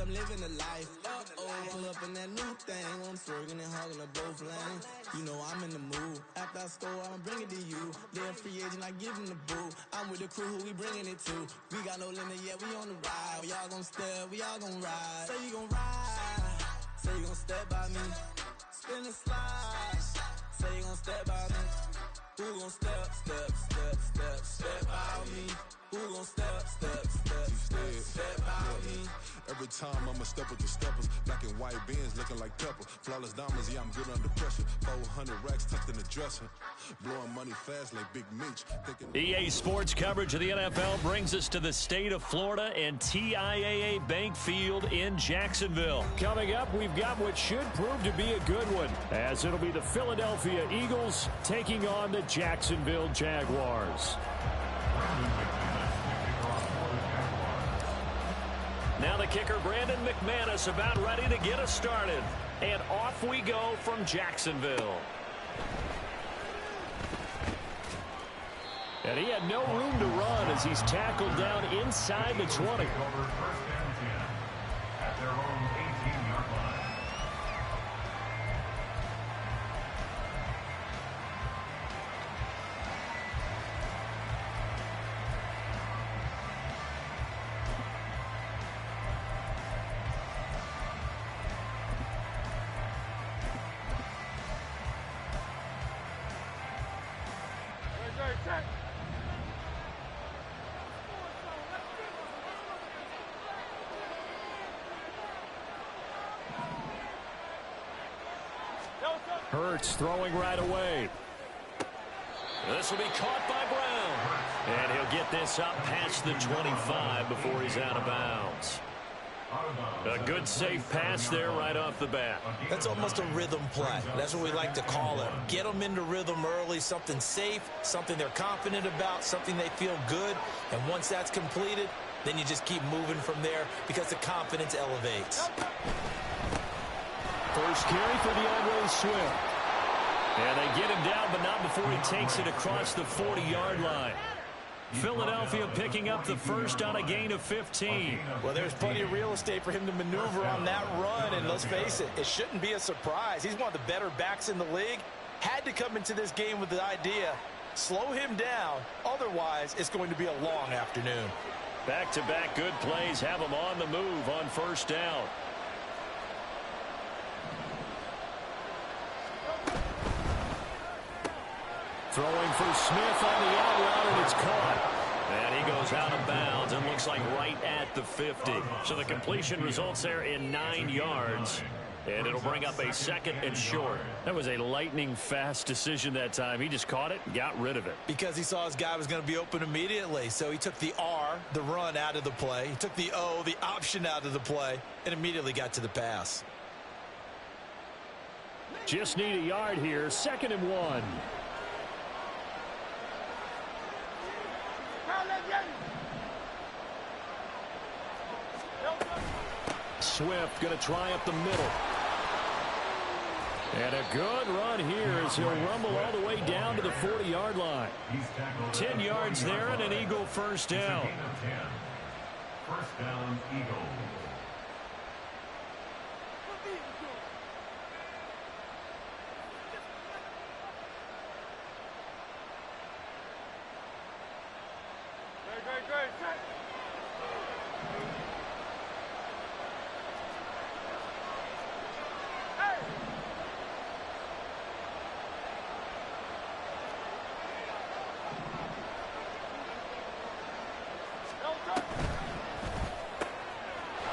I'm living the life. Pull up in that new thing. I'm swerving and hogging up both lanes. You know I'm in the mood. After I score, I'ma bring it to you. They're a free agent, I give them the boo. I'm with the crew, who we bringing it to. We got no limit yet, we on the ride. We all gon' step, we all gon' ride. Say you gon' ride. Say you gon' step by me. Spin and slide. Say you gon' step by me. Who gon' step by me? Who gon' step by me? Every time I'ma step with the steppers. Black and white beans looking like pepper. Flawless diamonds, yeah, I'm good under pressure. 400 racks tucked in the dresser. Blowing money fast like Big Meech. EA Sports coverage of the NFL brings us to the state of Florida and TIAA Bank Field in Jacksonville. Coming up, we've got what should prove to be a good one, as it'll be the Philadelphia Eagles taking on the Jacksonville Jaguars. Now the kicker, Brandon McManus, about ready to get us started. And off we go from Jacksonville. And he had no room to run as he's tackled down inside the 20. At their own 18-yard line. Hurts throwing right away. This will be caught by Brown. And he'll get this up past the 25 before he's out of bounds. A good safe pass there right off the bat. That's almost a rhythm play. That's what we like to call it. Get them into rhythm early, something safe, something they're confident about, something they feel good. And once that's completed, then you just keep moving from there because the confidence elevates. First carry for DeAndre Swift. And they get him down, but not before he takes it across the 40-yard line. Philadelphia picking up the first on a gain of 15. Well, there's plenty of real estate for him to maneuver on that run, and let's face it, it shouldn't be a surprise. He's one of the better backs in the league. Had to come into this game with the idea, slow him down, otherwise it's going to be a long afternoon. Back-to-back good plays have him on the move on first down. Throwing for Smith on the out route, and it's caught. And he goes out of bounds and looks like right at the 50. So the completion results there in 9 yards. And it'll bring up a second and short. That was a lightning-fast decision that time. He just caught it, got rid of it. Because he saw his guy was going to be open immediately. So he took the R, the run, out of the play. He took the O, the option, out of the play, and immediately got to the pass. Just need a yard here. 2nd and 1. Swift going to try up the middle. And a good run here as he'll rumble all the way down to the 40-yard line. 10 yards there and an Eagle first down. First down, Eagles.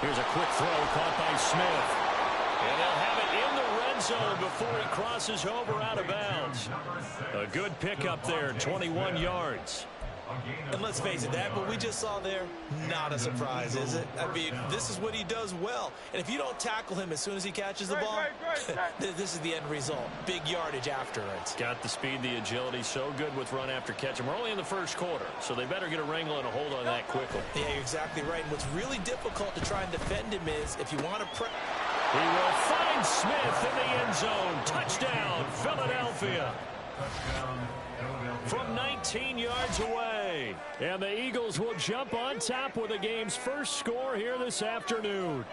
Here's a quick throw caught by Smith. And they'll have it in the red zone before he crosses over out of bounds. A good pickup there, 21 yards. And let's face it, that what we just saw there, not a surprise, is it? I mean, this is what he does well. And if you don't tackle him as soon as he catches the ball, this is the end result. Big yardage after it. Got the speed, the agility, so good with run after catch. And we're only in the first quarter, so they better get a wrangle and a hold on that quickly. Yeah, you're exactly right. And what's really difficult to try and defend him is if you want to he will find Smith in the end zone. Touchdown, Philadelphia. From 19 yards away. And the Eagles will jump on top with the game's first score here this afternoon.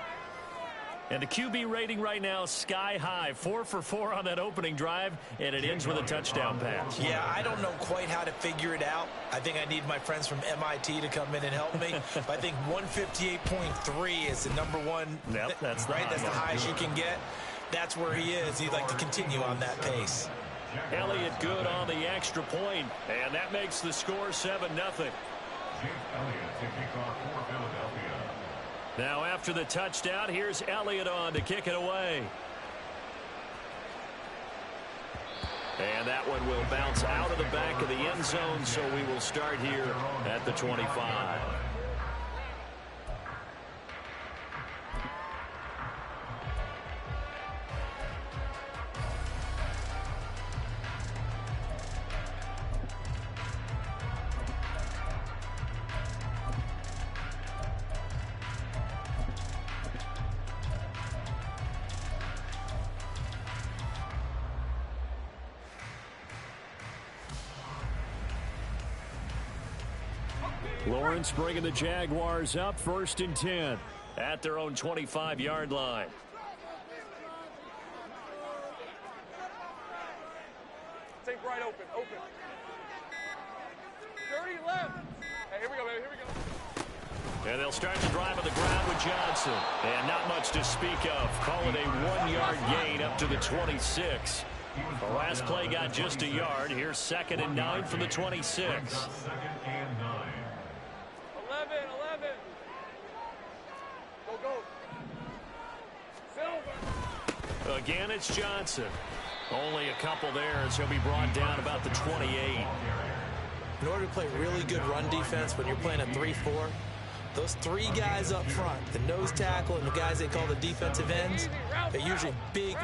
And the QB rating right now, sky high. 4 for 4 on that opening drive, and it ends with a touchdown pass. Yeah, I don't know quite how to figure it out. I think I need my friends from MIT to come in and help me. But I think 158.3 is the number one. Yep, that's the right. That's the highest you can get. That's where he is. He'd like to continue on that pace. Elliott good on the extra point, and that makes the score 7-0. Jake Elliott to kick off for Philadelphia. Now after the touchdown, here's Elliott on to kick it away. And that one will bounce out of the back of the end zone, so we will start here at the 25. Lawrence bringing the Jaguars up 1st and 10 at their own 25-yard line. Take right open. 30 left. Hey, here we go, baby. Here we go. And they'll start the drive on the ground with Johnson. And not much to speak of. Call it a 1-yard gain up to the 26. The last play got just a yard. Here's 2nd and 9 from the 26. 2nd and 9. 11. Go. Silver. Again, it's Johnson. Only a couple there as he'll be brought down about the 28. In order to play really good run defense when you're playing a 3-4, those 3 guys up front, the nose tackle and the guys they call the defensive ends, they're usually big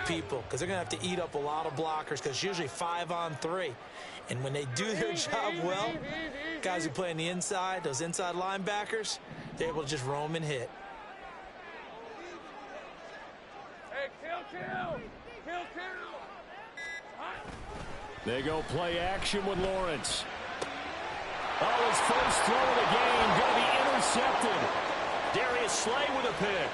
people because they're going to have to eat up a lot of blockers because it's usually 5-on-3. And when they do their job well, guys who play on the inside, those inside linebackers, they're able to just roam and hit. Hey, kill. They go play action with Lawrence. Oh, his first throw of the game going to be intercepted. Darius Slay with a pick.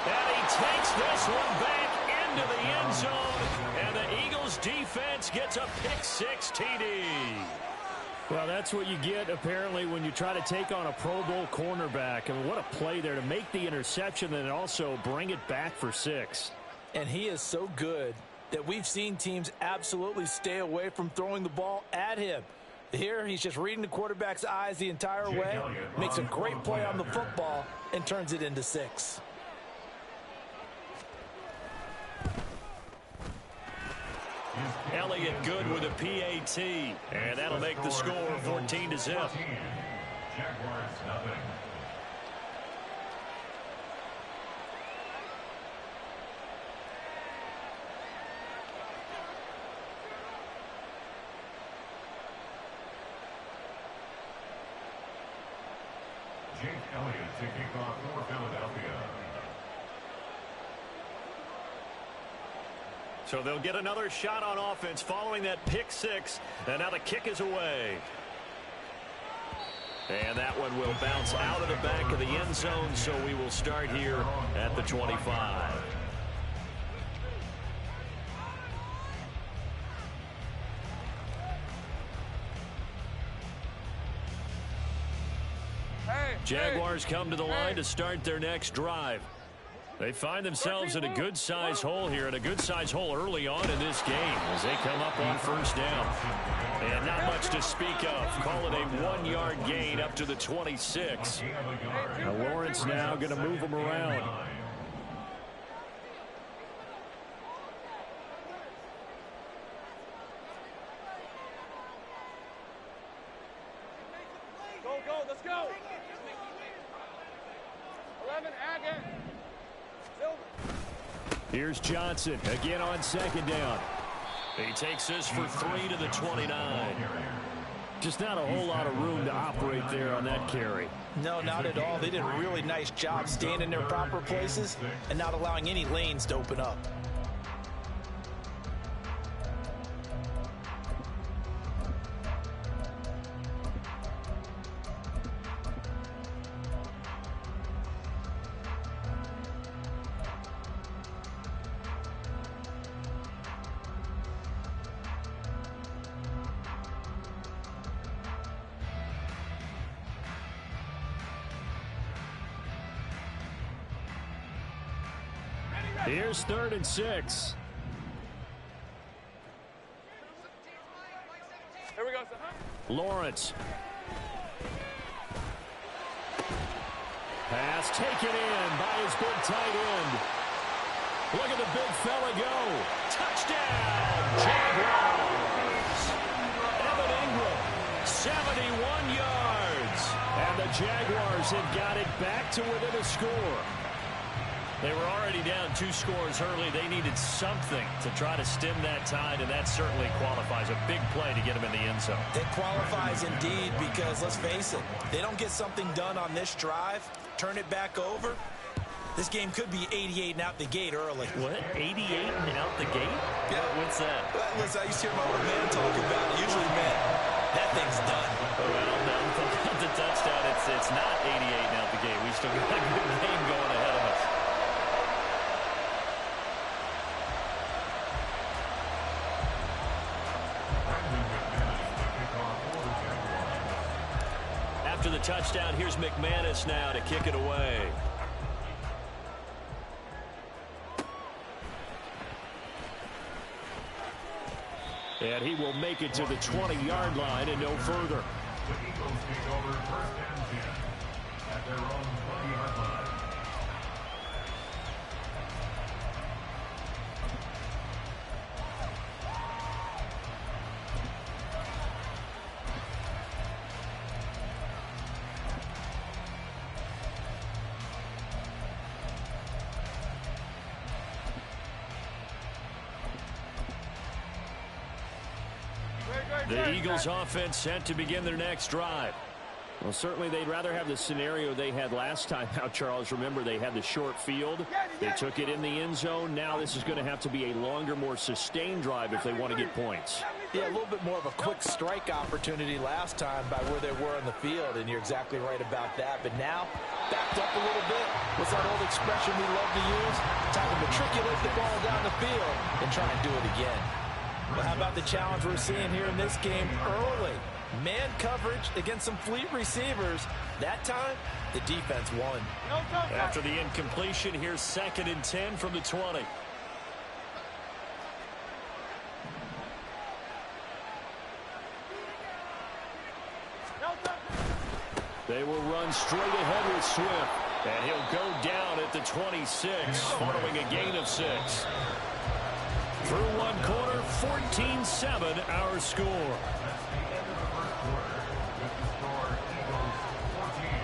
And he takes this one back into the end zone. And the Eagles defense gets a pick-6 TD. Well, that's what you get, apparently, when you try to take on a Pro Bowl cornerback. I mean, what a play there to make the interception and also bring it back for 6. And he is so good that we've seen teams absolutely stay away from throwing the ball at him. Here, he's just reading the quarterback's eyes the entire way, makes a great play on the football, and turns it into 6. Elliott good with a PAT, and that'll make the score 14-0. Jaguars nothing. Jake Elliott to kick off for Philadelphia. So they'll get another shot on offense following that pick-6, and now the kick is away. And that one will bounce out of the back of the end zone, so we will start here at the 25. Jaguars come to the line to start their next drive. They find themselves in a good-sized hole here, and a good-sized hole early on in this game as they come up on 1st down. And not much to speak of. Call it a 1-yard gain up to the 26. Now Lawrence now going to move him around. Go, let's go. 11, Agate. Silver. Here's Johnson again on 2nd down. He takes this for 3 to the 29. Just not a whole lot of room to operate there on that carry. No, not at all. They did a really nice job staying in their proper places and not allowing any lanes to open up. Here's 3rd and 6. Here we go, son. Lawrence. Pass taken in by his big tight end. Look at the big fella go. Touchdown, Jaguars. Evan Ingram, 71 yards. And the Jaguars have got it back to within a score. They were already down 2 scores early. They needed something to try to stem that tide, and that certainly qualifies. A big play to get them in the end zone. It qualifies indeed because, let's face it, they don't get something done on this drive, turn it back over, this game could be 88 and out the gate early. What? 88 and out the gate? Yeah. What's that? Well, listen, I used to hear my old man talk about it. Usually, man, that thing's done. Well, no, the touchdown, it's not 88 and out the gate. We still got a good game going ahead of us. After the touchdown, here's McManus now to kick it away. And he will make it to the 20-yard line and no further. The Eagles take over 1st and 10 at their own 20-yard line. The Eagles offense set to begin their next drive. Well, certainly they'd rather have the scenario they had last time out, Charles. Remember, they had the short field. They took it in the end zone. Now this is going to have to be a longer, more sustained drive if they want to get points. Yeah, a little bit more of a quick strike opportunity last time by where they were on the field, and you're exactly right about that. But now, backed up a little bit. What's that old expression we love to use? Time to matriculate the ball down the field and try and do it again. But how about the challenge we're seeing here in this game early? Man coverage against some fleet receivers. That time, the defense won. After the incompletion, here's 2nd and 10 from the 20. They will run straight ahead with Swift. And he'll go down at the 26 following a gain of 6. Through one quarter, 14-7 our score.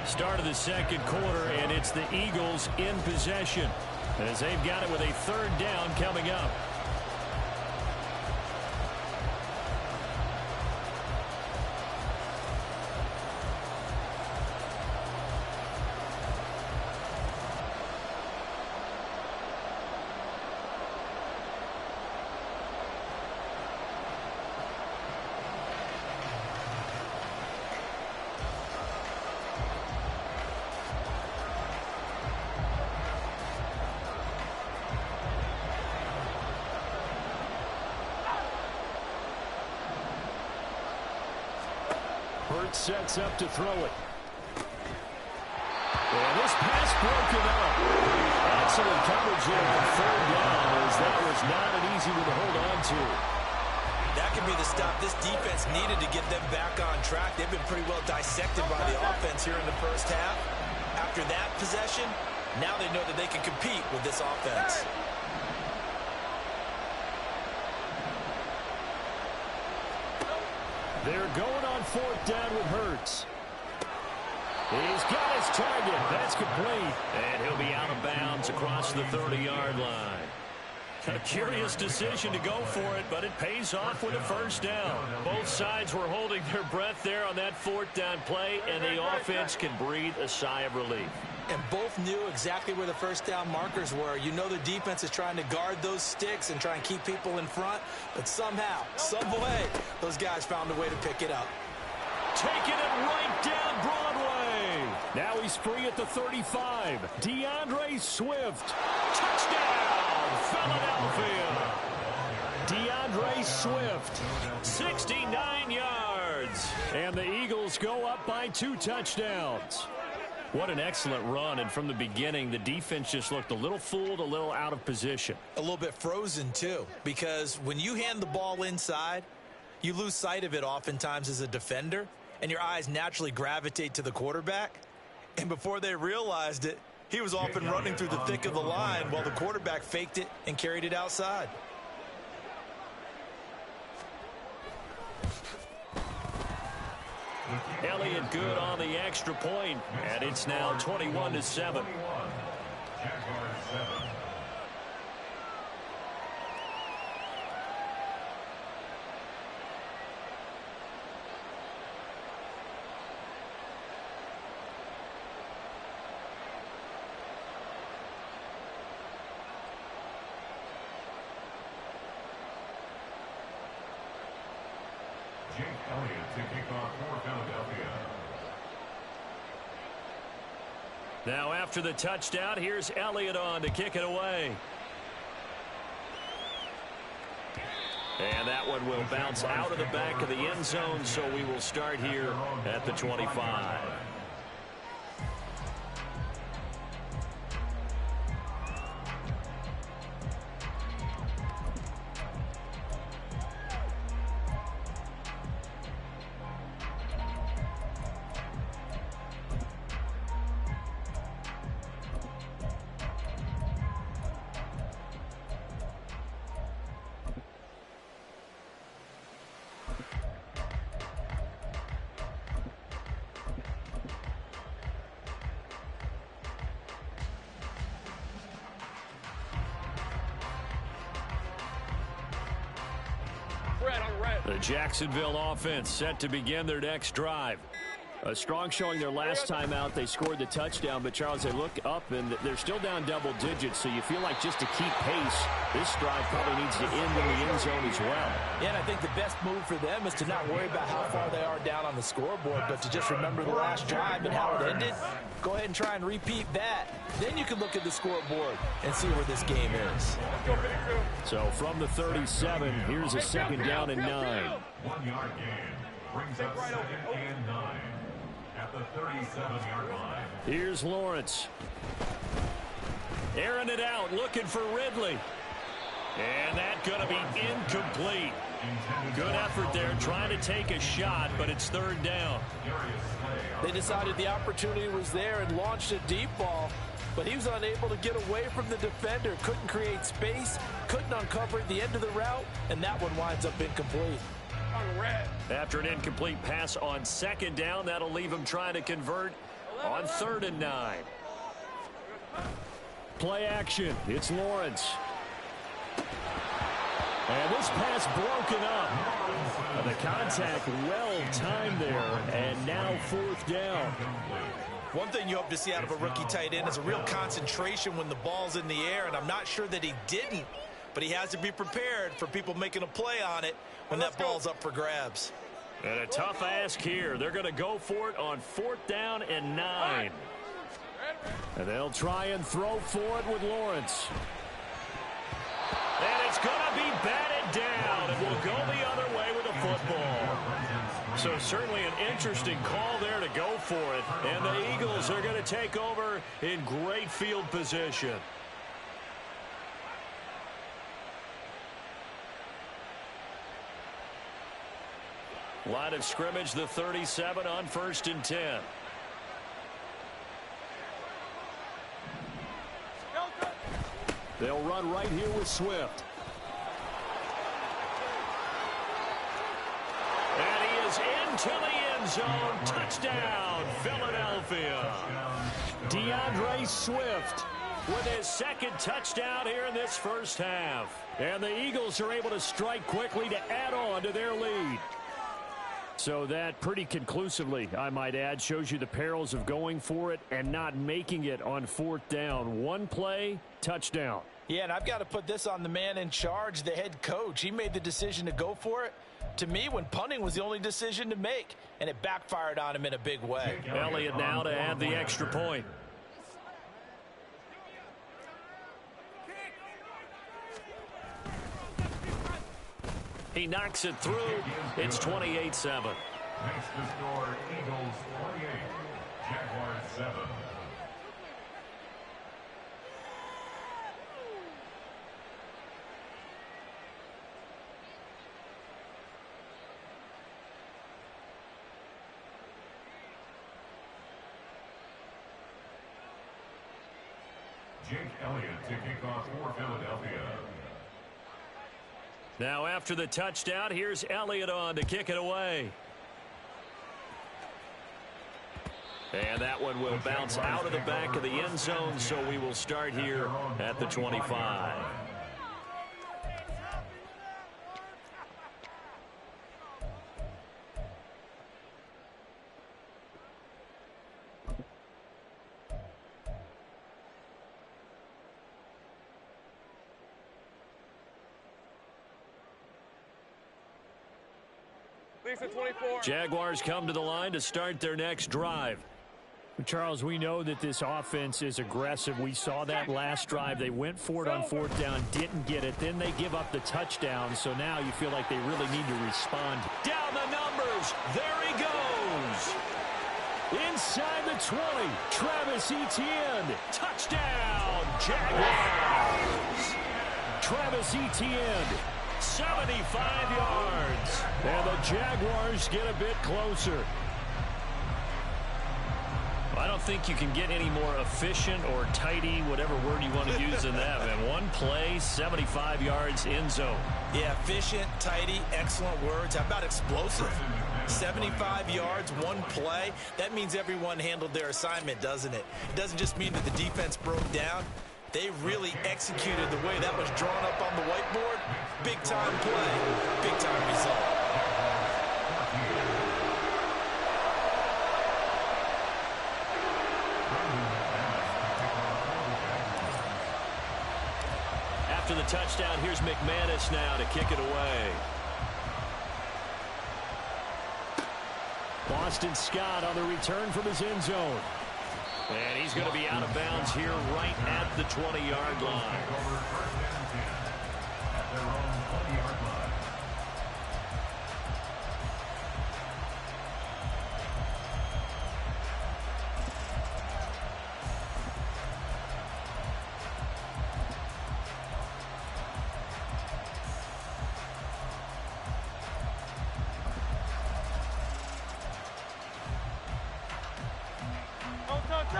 Start of the 2nd quarter, and it's the Eagles in possession as they've got it with a 3rd down coming up. Sets up to throw it. And this pass broken up. Excellent coverage there on 3rd down, as that was not an easy one to hold on to. That could be the stop this defense needed to get them back on track. They've been pretty well dissected by the offense here in the first half. After that possession, now they know that they can compete with this offense. They're going on 4th down with Hurts. He's got his target. That's complete. And he'll be out of bounds across the 30-yard line. A curious decision to go for it, but it pays off with a 1st down. Both sides were holding their breath there on that 4th down play, and the offense can breathe a sigh of relief. And both knew exactly where the 1st down markers were. You know the defense is trying to guard those sticks and try and keep people in front, but somehow, some way, those guys found a way to pick it up. Taking it right down Broadway. Now he's free at the 35. DeAndre Swift. Touchdown, Philadelphia. DeAndre Swift. 69 yards. And the Eagles go up by 2 touchdowns. What an excellent run, and from the beginning, the defense just looked a little fooled, a little out of position. A little bit frozen, too, because when you hand the ball inside, you lose sight of it oftentimes as a defender, and your eyes naturally gravitate to the quarterback. And before they realized it, he was off and running through the thick of the line while the quarterback faked it and carried it outside. Elliott good on the extra point, and it's now 21-7. Jaguars 7. Jake Elliott to kick off for Philadelphia. Now after the touchdown, here's Elliott on to kick it away. And that one will bounce out of the back of the end zone, so we will start here at the 25. The Jacksonville offense set to begin their next drive. A strong showing their last time out. They scored the touchdown, but Charles, they look up and they're still down double digits, so you feel like just to keep pace, this drive probably needs to end in the end zone as well. Yeah, and I think the best move for them is to not worry about how far they are down on the scoreboard, but to just remember the last drive and how it ended. Go ahead and try and repeat that. Then you can look at the scoreboard and see where this game is. So from the 37, here's a second down and 9. 1 yard gain brings up 2nd and 9 at the 37-yard line. Here's Lawrence. Airing it out, looking for Ridley. And that's going to be incomplete. Good effort there, trying to take a shot, but it's 3rd down. They decided the opportunity was there and launched a deep ball, but he was unable to get away from the defender. Couldn't create space, couldn't uncover the end of the route, and that one winds up incomplete. After an incomplete pass on 2nd down, that'll leave him trying to convert on 3rd and 9. Play action. It's Lawrence. And this pass broken up. The contact well timed there, and now 4th down. One thing you hope to see out of a rookie tight end is a real concentration when the ball's in the air, and I'm not sure that he didn't, but he has to be prepared for people making a play on it when that ball's up for grabs. And a tough ask here. They're going to go for it on 4th down and 9. And they'll try and throw for it with Lawrence. And it's going to be batted down, and will go the other way with the football. So certainly an interesting call there to go for it. And the Eagles are going to take over in great field position. Line of scrimmage, the 37 on 1st and 10. They'll run right here with Swift. And he is into the end zone. Touchdown, Philadelphia. DeAndre Swift with his 2nd touchdown here in this first half. And the Eagles are able to strike quickly to add on to their lead. So that pretty conclusively, I might add, shows you the perils of going for it and not making it on 4th down. One play, touchdown. Yeah, and I've got to put this on the man in charge, the head coach. He made the decision to go for it. To me, when punting was the only decision to make, and it backfired on him in a big way. Elliott now to add the extra point. He knocks it through. It's 28-7. Makes the score Eagles 28, Jaguars 7. Jake Elliott to kick off for Philadelphia. Now after the touchdown, here's Elliott on to kick it away. And that one will bounce out of the back of the end zone, so we will start here at the 25. Jaguars come to the line to start their next drive. Charles, we know that this offense is aggressive. We saw that last drive. They went for it on fourth down, didn't get it. Then they give up the touchdown. So now you feel like they really need to respond. Down the numbers. There he goes. Inside the 20, Travis Etienne. Touchdown, Jaguars. Travis Etienne. 75 yards. And the Jaguars get a bit closer. I don't think you can get any more efficient or tidy, whatever word you want to use in that. And one play, 75 yards in zone. Yeah, efficient, tidy, excellent words. How about explosive? 75 yards, one play. That means everyone handled their assignment, doesn't it? It doesn't just mean that the defense broke down. They really executed the way that was drawn up on the whiteboard. Big-time play, big-time result. After the touchdown, here's McManus now to kick it away. Boston Scott on the return from his end zone. And he's going to be out of bounds here right at the 20-yard line.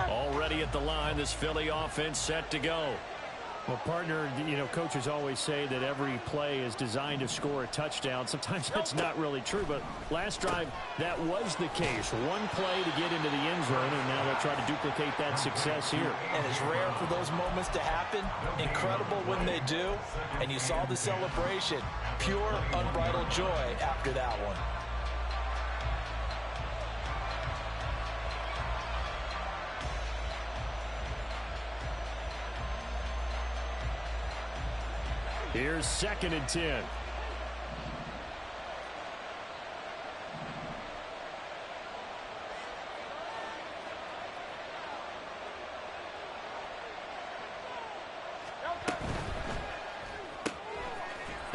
Already at the line, this Philly offense set to go. Well, partner, you know, coaches always say that every play is designed to score a touchdown. Sometimes that's not really true, but last drive, that was the case. One play to get into the end zone, and now they'll try to duplicate that success here. And it's rare for those moments to happen. Incredible when they do. And you saw the celebration. Pure, unbridled joy after that one. Here's 2nd and 10.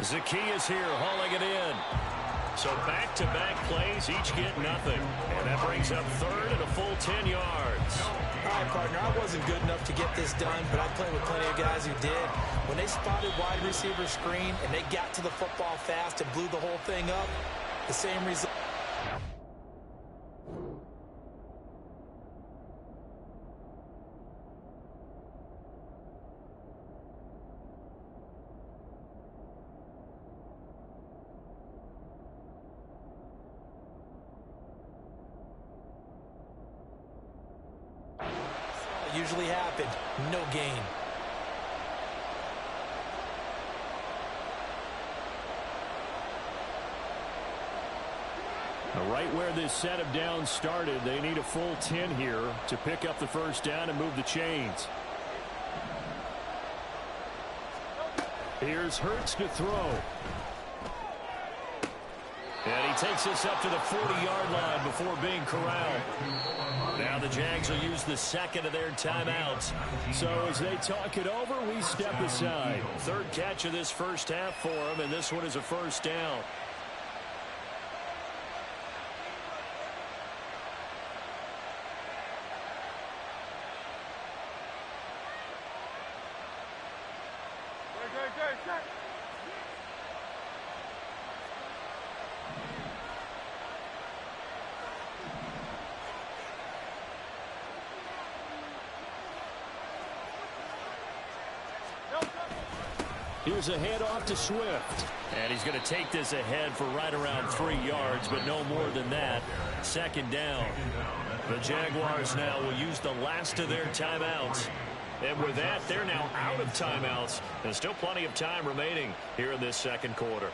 Zacchaeus here hauling it in. So back-to-back plays, each get nothing. And that brings up 3rd and a full 10 yards. All right, partner, I wasn't good enough to get this done, but I played with plenty of guys who did. When they spotted wide receiver screen and they got to the football fast and blew the whole thing up, the same result. Usually happened. No gain. Right where this set of downs started, they need a full 10 here to pick up the first down and move the chains. Here's Hurts to throw. And he takes this up to the 40-yard line before being corralled. Now the Jags will use the second of their timeouts. So as they talk it over, we step aside. 3rd catch of this first half for him, and this one is a first down. Here's a handoff to Swift. And he's going to take this ahead for right around 3 yards, but no more than that. Second down. The Jaguars now will use the last of their timeouts. And with that, they're now out of timeouts. There's still plenty of time remaining here in this second quarter.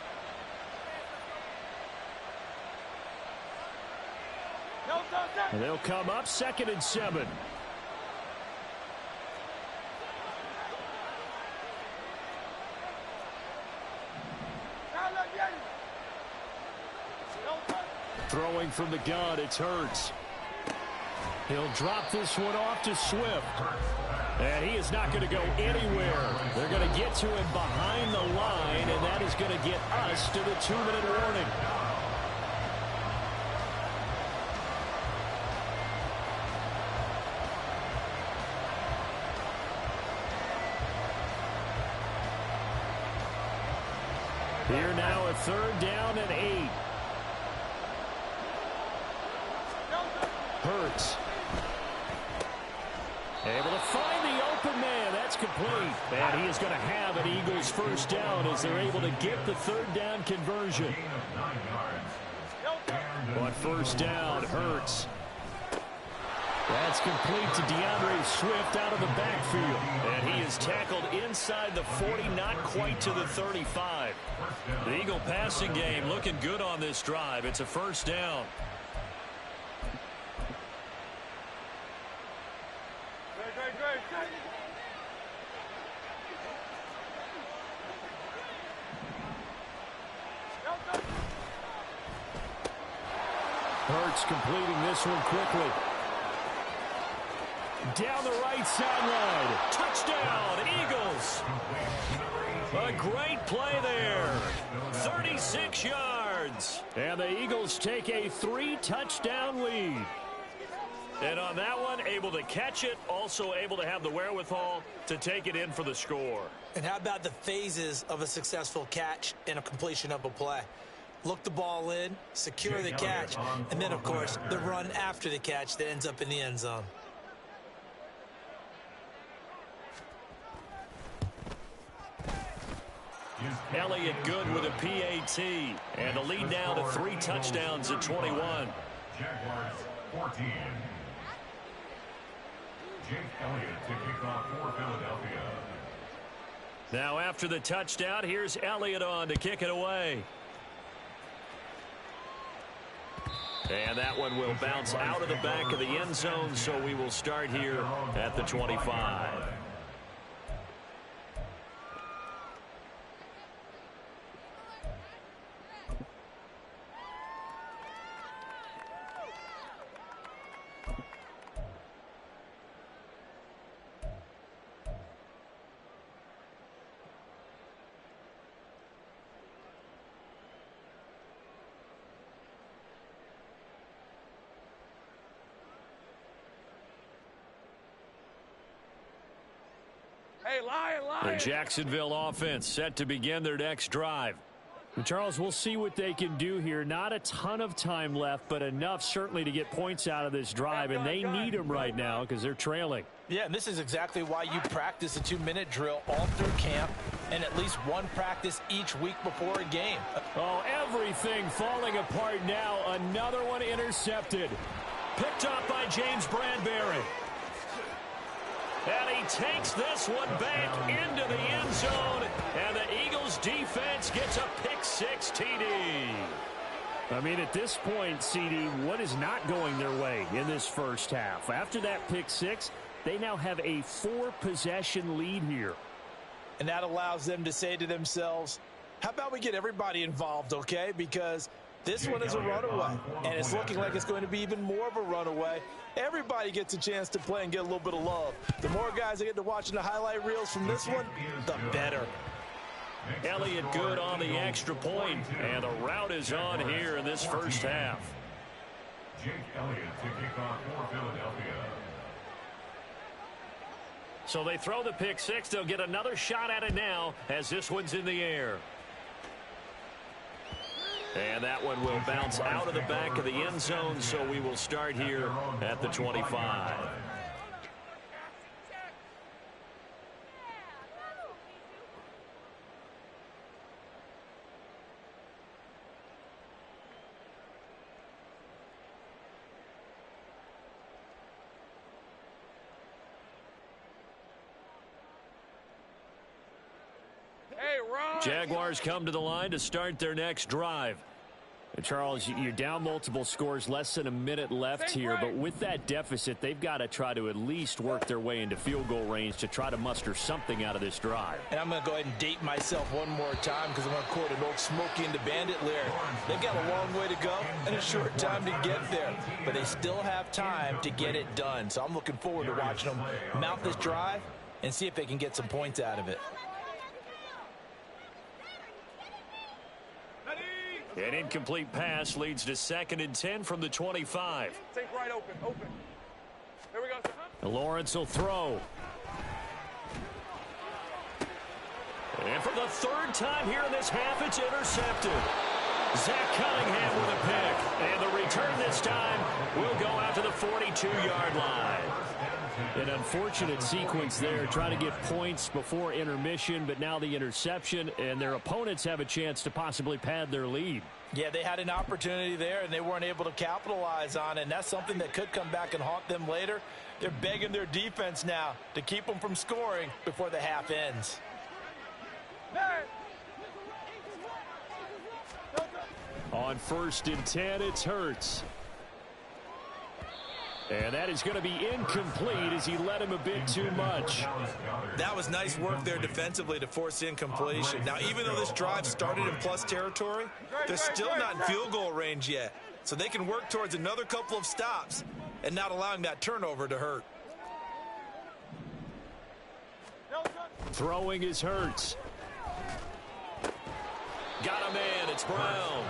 And they'll come up 2nd and 7. Throwing from the gun, it's Hurts. He'll drop this one off to Swift. And he is not going to go anywhere. They're going to get to him behind the line, and that is going to get us to the 2-minute warning. Here now a 3rd down and 8. Hurts. Able to find the open man. That's complete. And he is going to have an Eagles first down as they're able to get the 3rd down conversion. On first down, Hurts. That's complete to DeAndre Swift out of the backfield. And he is tackled inside the 40, not quite to the 35. The Eagle passing game looking good on this drive. It's a first down. Hurts completing this one quickly. Down the right sideline. Touchdown, Eagles. A great play there. 36 yards. And the Eagles take a 3-touchdown lead. And on that one, able to catch it, also able to have the wherewithal to take it in for the score. And how about the phases of a successful catch and a completion of a play? Look the ball in, secure the catch, and then, of course, the run after the catch that ends up in the end zone. Elliott good with a PAT. And the lead now to 3 touchdowns at 21. Jaguars 14. Jake Elliott to kick off for Philadelphia. Now after the touchdown, here's Elliott on to kick it away. And that one will bounce out of the back of the end zone, so we will start here at the 25. The Jacksonville offense set to begin their next drive. And Charles, we'll see what they can do here. Not a ton of time left, but enough certainly to get points out of this drive, and they need them right now because they're trailing. Yeah, and this is exactly why you practice a 2-minute drill all through camp and at least one practice each week before a game. Oh, everything falling apart now. Another one intercepted. Picked up by James Bradbury. And he takes this one back into the end zone. And the Eagles defense gets a pick-6 TD. I mean, at this point, CD, what is not going their way in this first half? After that pick-6, they now have a 4-possession lead here. And that allows them to say to themselves, how about we get everybody involved, okay? Because this one is a runaway, and it's looking like it's going to be even more of a runaway. Everybody gets a chance to play and get a little bit of love. The more guys that get to watching the highlight reels from this one, the better. Elliott good on the extra point, and the route is on here in this first half. Jake Elliott to kick off for Philadelphia. So they throw the pick six. They'll get another shot at it now as this one's in the air. And that one will bounce out of the back of the end zone, so we will start here at the 25. Jaguars come to the line to start their next drive. And Charles, you're down multiple scores, less than a minute left here, but with that deficit, they've got to try to at least work their way into field goal range to try to muster something out of this drive. And I'm going to go ahead and date myself one more time because I'm going to quote an old Smokey and the Bandit lyric. They've got a long way to go and a short time to get there, but they still have time to get it done. So I'm looking forward to watching them mount this drive and see if they can get some points out of it. An incomplete pass leads to 2nd and 10 from the 25. Take right, open. There we go. Lawrence will throw. And for the 3rd time here in this half, it's intercepted. Zach Cunningham with a pick. And the return this time will go out to the 42-yard line. An unfortunate sequence there, trying to get points before intermission, but now the interception, and their opponents have a chance to possibly pad their lead. Yeah, they had an opportunity there, and they weren't able to capitalize on it, and that's something that could come back and haunt them later. They're begging their defense now to keep them from scoring before the half ends. On 1st and 10, it's Hurts. And that is going to be incomplete as he led him a bit too much. That was nice work there defensively to force incompletion. Now, even though this drive started in plus territory, they're still not in field goal range yet. So they can work towards another couple of stops and not allowing that turnover to hurt. Throwing is Hurts. Got a man. It's Brown.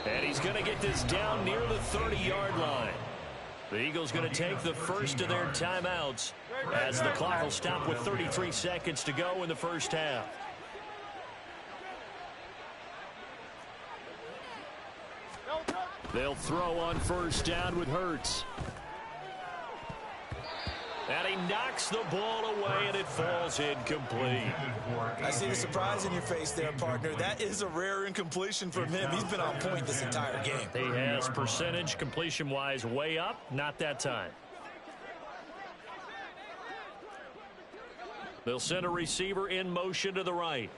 And he's going to get this down near the 30-yard line. The Eagles going to take the first of their timeouts as the clock will stop with 33 seconds to go in the first half. They'll throw on 1st down with Hurts. And he knocks the ball away, and it falls incomplete. I see the surprise in your face there, partner. That is a rare incompletion from him. He's been on point this entire game. He has percentage completion-wise way up, not that time. They'll send a receiver in motion to the right.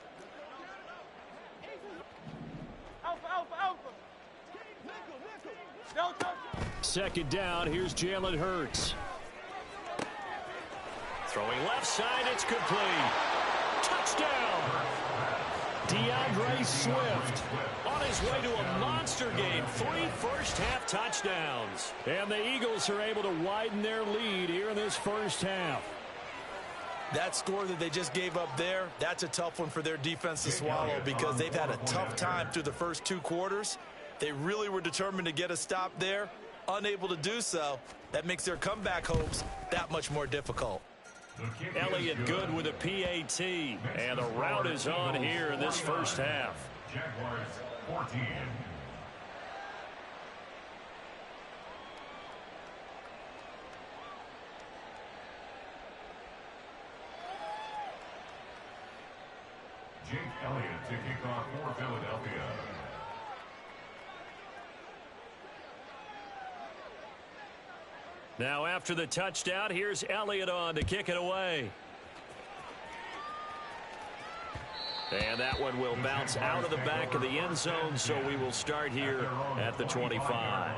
Second down, here's Jalen Hurts. Throwing left side, it's complete. Touchdown! DeAndre Swift on his way to a monster game. 3 first-half touchdowns. And the Eagles are able to widen their lead here in this first half. That score that they just gave up there, that's a tough one for their defense to swallow because they've had a tough time through the first 2 quarters. They really were determined to get a stop there, unable to do so. That makes their comeback hopes that much more difficult. Elliott good with a PAT, and the route is on here in this first half. Jaguars 14. Jake Elliott to kick off for Philadelphia. Now after the touchdown, here's Elliott on to kick it away. And that one will bounce out of the back of the end zone, so we will start here at the 25.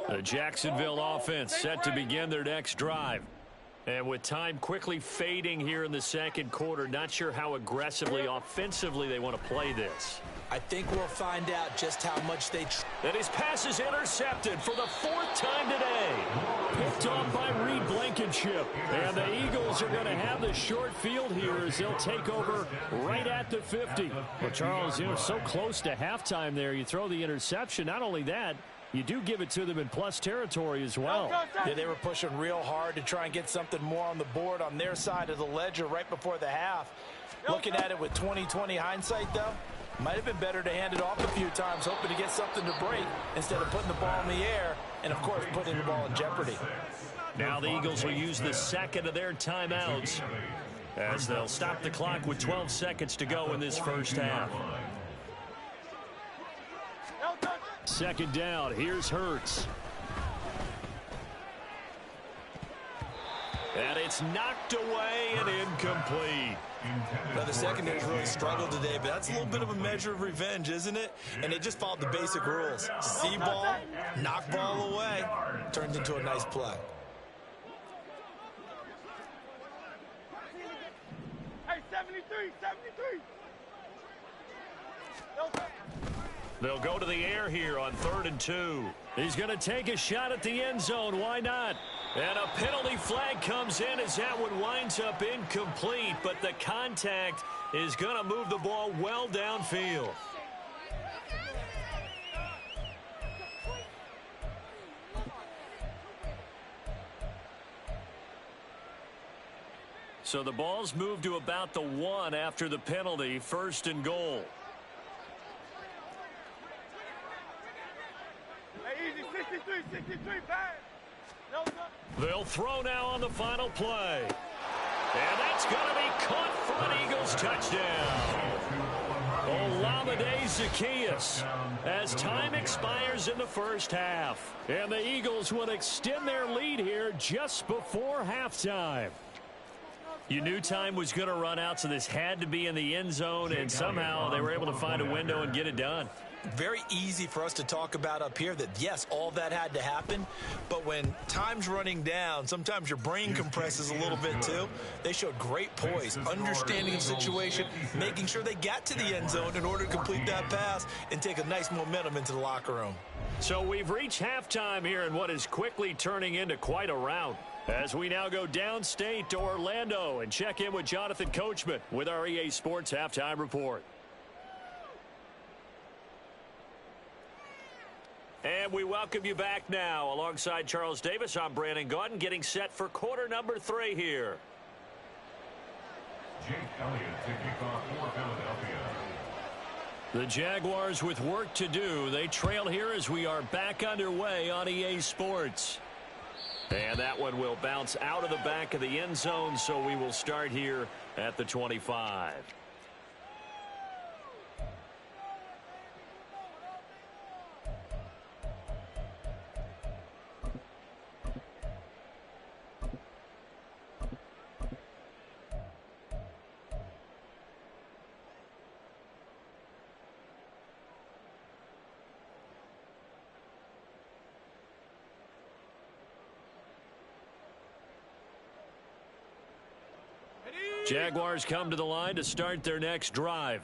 The Jacksonville offense set to begin their next drive. And with time quickly fading here in the second quarter, not sure how aggressively, offensively they want to play this. I think we'll find out just how much they... And his pass is intercepted for the 4th time today. picked off by Reed Blankenship. And the Eagles are going to have the short field here as they'll take over right at the 50. Well, Charles, so close to halftime there. You throw the interception. Not only that, you do give it to them in plus territory as well. Yeah, they were pushing real hard to try and get something more on the board on their side of the ledger right before the half. Looking at it with 20/20 hindsight, though, might have been better to hand it off a few times, hoping to get something to break instead of putting the ball in the air and, of course, putting the ball in jeopardy. Now the Eagles will use the second of their timeouts as they'll stop the clock with 12 seconds to go in this first half. Second down. Here's Hurts. And it's knocked away and incomplete. Well, the secondary's really struggled today, but that's a little bit of a measure of revenge, isn't it? And they just followed the basic rules. See ball, knock ball away, turns into a nice play. Hey, 73, 73. They'll go to the air here on 3rd and 2. He's going to take a shot at the end zone. Why not? And a penalty flag comes in as that one winds up incomplete, but the contact is going to move the ball well downfield. So the ball's moved to about the 1 after the penalty, 1st and goal. Hey, easy, 63, 63, bang. No, no. They'll throw now on the final play. And that's going to be caught for an Eagles touchdown. Olamide Zaccheaus as time expires in the first half. And the Eagles will extend their lead here just before halftime. You knew time was going to run out, so this had to be in the end zone, and somehow they were able to find a window and get it done. Very easy for us to talk about up here that, yes, all that had to happen, but when time's running down, sometimes your brain compresses a little bit too. They showed great poise, understanding the situation, making sure they got to the end zone in order to complete that pass and take a nice momentum into the locker room. So we've reached halftime here in what is quickly turning into quite a rout, as we now go downstate to Orlando and check in with Jonathan Coachman with our EA Sports Halftime Report. And we welcome you back now. Alongside Charles Davis, I'm Brandon Gaudin, getting set for quarter number 3 here. Jake Elliott to kick off for Philadelphia. The Jaguars with work to do. They trail here as we are back underway on EA Sports. And that one will bounce out of the back of the end zone, so we will start here at the 25. Jaguars come to the line to start their next drive.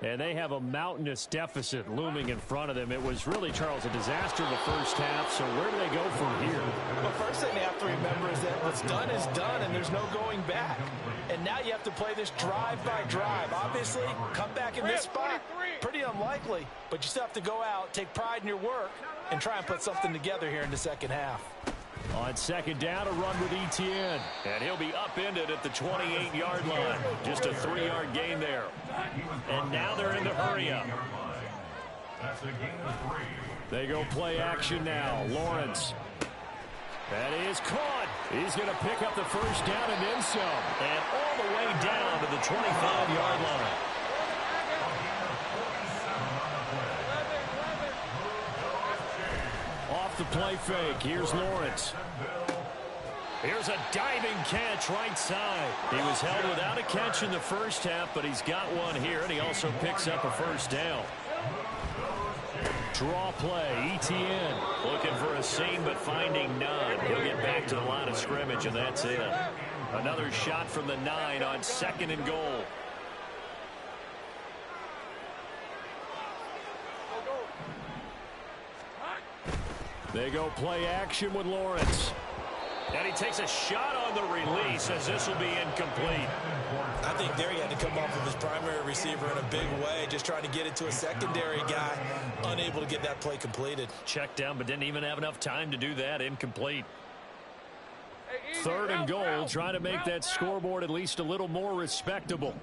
And they have a mountainous deficit looming in front of them. It was really, Charles, a disaster in the first half. So where do they go from here? Well, first thing they have to remember is that what's done is done, and there's no going back. And now you have to play this drive by drive. Obviously, come back in this spot, pretty unlikely. But you still have to go out, take pride in your work, and try and put something together here in the second half. On second down, a run with Etienne. And he'll be upended at the 28-yard line. Just a 3-yard gain there. And now they're in the hurry-up. That's a gain of 3. They go play action now. Lawrence. That is caught. He's going to pick up the first down and then some. And all the way down to the 25-yard line. Off the play fake. Here's Lawrence. Here's a diving catch right side. He was held without a catch in the first half, but he's got one here, and he also picks up a first down. Draw play, Etienne. Looking for a seam, but finding none. He'll get back to the line of scrimmage, and that's it. Another shot from the 9 on 2nd and goal. They go play action with Lawrence. And he takes a shot on the release as this will be incomplete. I think there he had to come off of his primary receiver in a big way, just trying to get it to a secondary guy, unable to get that play completed. Checked down, but didn't even have enough time to do that. Incomplete. Third and goal, trying to make that scoreboard at least a little more respectable.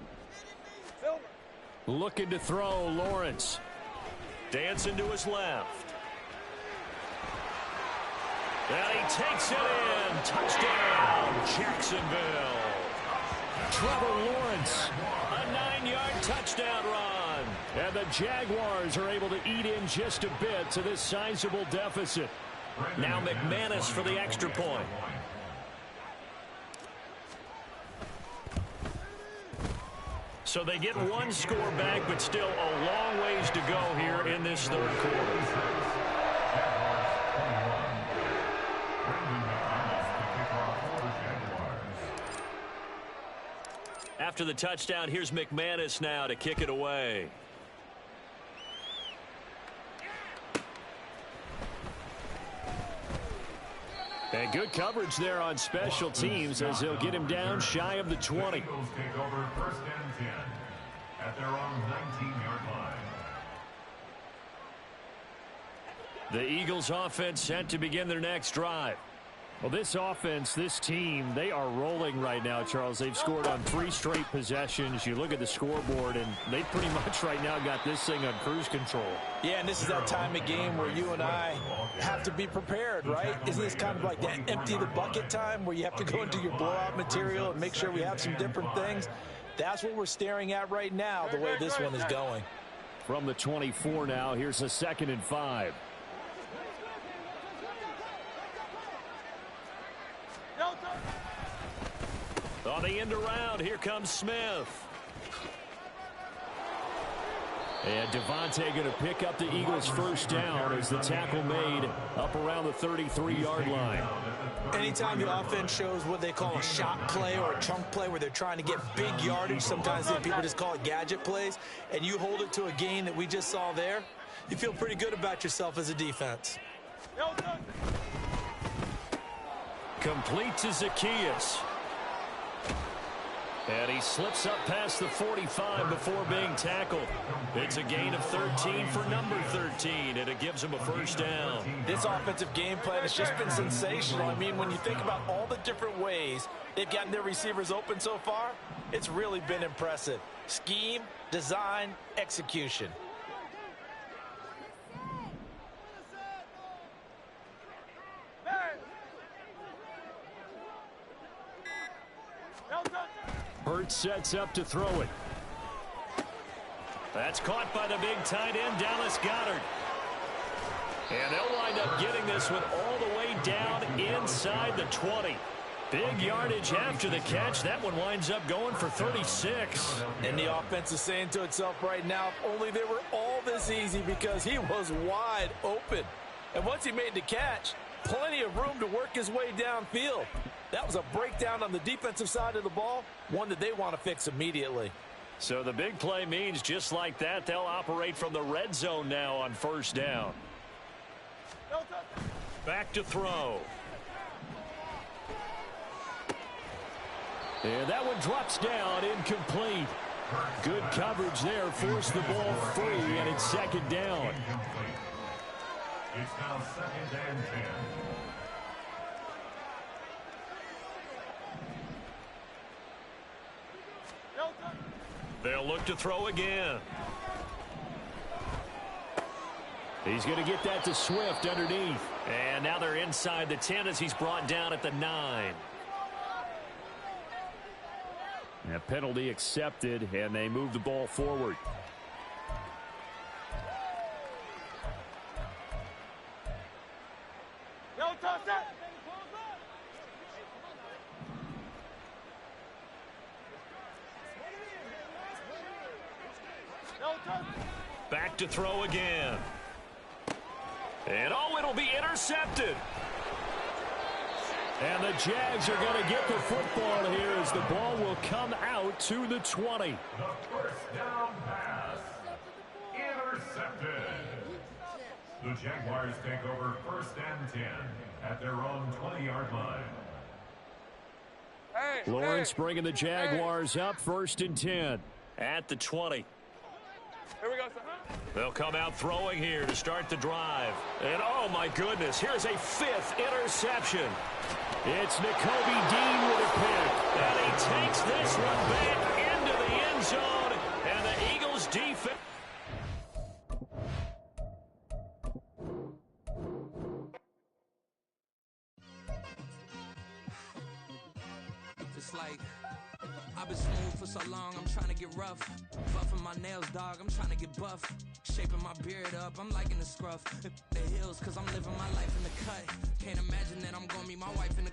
Looking to throw, Lawrence. Dancing to his left. And he takes it in. Touchdown, Jacksonville. Trevor Lawrence, a 9-yard touchdown run. And the Jaguars are able to eat in just a bit to this sizable deficit. Now McManus for the extra point. So they get one score back, but still a long ways to go here in this third quarter. After the touchdown, here's McManus now to kick it away. And good coverage there on special teams as they'll get him down shy of the 20. The Eagles take over first and 10 at their own 19-yard line. The Eagles offense set to begin their next drive. Well, this offense, this team, they are rolling right now, Charles. They've scored on 3 straight possessions. You look at the scoreboard, and they pretty much right now got this thing on cruise control. Yeah, and this is that time of game where you and I have to be prepared, right? Isn't this kind of like that empty the bucket time where you have to go into your blowout material and make sure we have some different things? That's what we're staring at right now, the way this one is going. From the 24 now, here's a 2nd and 5. On the end around, here comes Smith. And Devontae going to pick up the Eagles' first down as the tackle made up around the 33-yard line. Anytime the offense shows what they call a shot play or a chunk play where they're trying to get big yardage, sometimes people just call it gadget plays, and you hold it to a gain that we just saw there, you feel pretty good about yourself as a defense. Complete to Zacchaeus. And he slips up past the 45 before being tackled. It's a gain of 13 for number 13, and it gives him a first down. This offensive game plan has just been sensational. I mean, when you think about all the different ways they've gotten their receivers open so far, it's really been impressive. Scheme, design, execution. Hurts sets up to throw it. That's caught by the big tight end, Dallas Goedert. And they'll wind up getting this one all the way down inside the 20. Big yardage after the catch. That one winds up going for 36. And the offense is saying to itself right now, if only they were all this easy, because he was wide open. And once he made the catch, plenty of room to work his way downfield. That was a breakdown on the defensive side of the ball, one that they want to fix immediately. So the big play means just like that, they'll operate from the red zone now on first down. Back to throw. And that one drops down, incomplete. Good coverage there, forced the ball free, and it's 2nd down. It's now 2nd and 10. They'll look to throw again. He's going to get that to Swift underneath. And now they're inside the 10 as he's brought down at the 9. A penalty accepted, and they move the ball forward. Back to throw again. And oh, it'll be intercepted. And the Jags are going to get the football here as the ball will come out to the 20. The first down pass. Intercepted. The Jaguars take over first and 10 at their own 20-yard line. Lawrence bringing the Jaguars up 1st and 10. At the 20. Here we go, sir. They'll come out throwing here to start the drive. And, oh, my goodness, here's a 5th interception. It's Nakobe Dean with a pick. And he takes this one back into the end zone. And the Eagles defense. It's like I've been smooth for so long, I'm trying to get rough. Buffing my nails, dog, I'm trying to get buff. Shaping my beard up, I'm liking the scruff. The hills, cause I'm living my life in the cut. Can't imagine that I'm gonna meet my wife in the